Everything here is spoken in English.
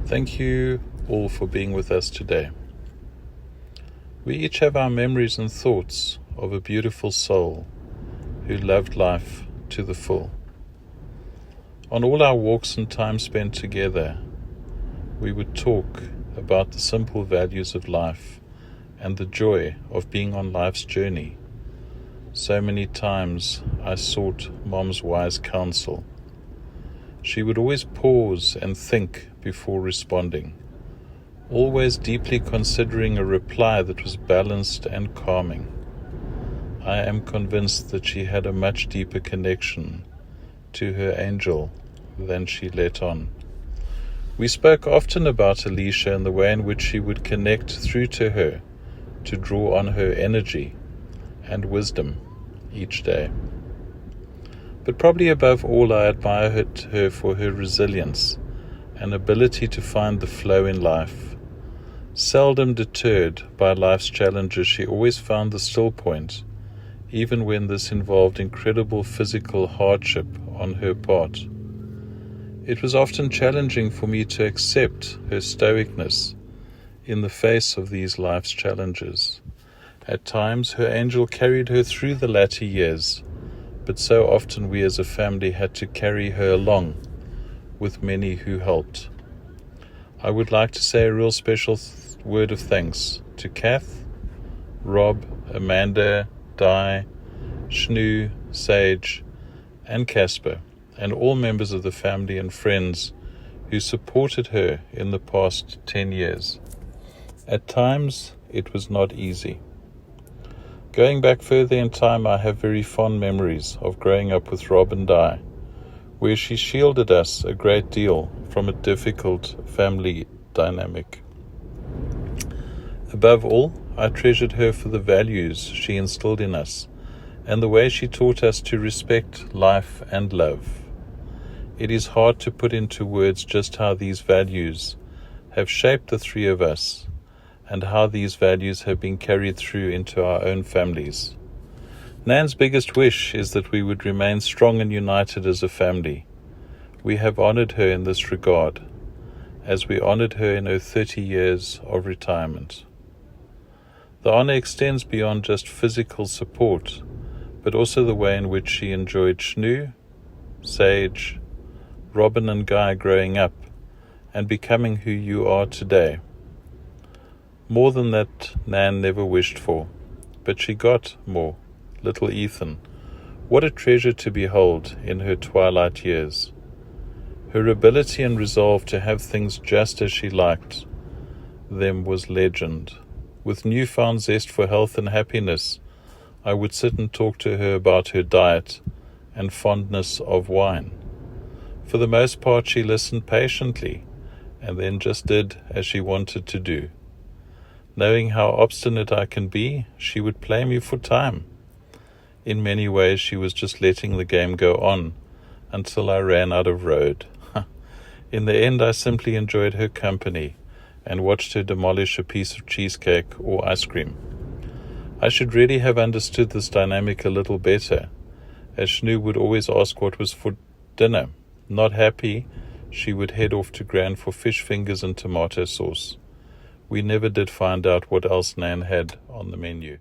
Thank you all for being with us today. We each have our memories and thoughts of a beautiful soul who loved life to the full. On all our walks and time spent together, we would talk about the simple values of life and the joy of being on life's journey. So many times I sought Mom's wise counsel. She would always pause and think before responding, always deeply considering a reply that was balanced and calming. I am convinced that she had a much deeper connection to her angel than she let on. We spoke often about Alicia and the way in which she would connect through to her to draw on her energy and wisdom each day. But probably above all, I admired her for her resilience and ability to find the flow in life. Seldom deterred by life's challenges, she always found the still point, even when this involved incredible physical hardship on her part. It was often challenging for me to accept her stoicness in the face of these life's challenges. At times, her angel carried her through the latter years, but so often we as a family had to carry her along with many who helped. I would like to say a real special word of thanks to Kath, Rob, Amanda, Di, Shnu, Sage, and Casper, and all members of the family and friends who supported her in the past 10 years. At times, it was not easy. Going back further in time, I have very fond memories of growing up with Rob and Di, where she shielded us a great deal from a difficult family dynamic. Above all, I treasured her for the values she instilled in us and the way she taught us to respect life and love. It is hard to put into words just how these values have shaped the three of us and how these values have been carried through into our own families. Nan's biggest wish is that we would remain strong and united as a family. We have honored her in this regard, as we honored her in her 30 years of retirement. The honor extends beyond just physical support, but also the way in which she enjoyed Shnu, Sage, Robin and Guy growing up and becoming who you are today. More than that Nan never wished for, but she got more. Little Ethan, what a treasure to behold in her twilight years. Her ability and resolve to have things just as she liked them was legend. With newfound zest for health and happiness, I would sit and talk to her about her diet and fondness of wine. For the most part, she listened patiently and then just did as she wanted to do. Knowing how obstinate I can be, she would play me for time. In many ways, she was just letting the game go on until I ran out of road. In the end, I simply enjoyed her company and watched her demolish a piece of cheesecake or ice cream. I should really have understood this dynamic a little better, as Shnu would always ask what was for dinner. Not happy, she would head off to Gran for fish fingers and tomato sauce. We never did find out what else Nan had on the menu.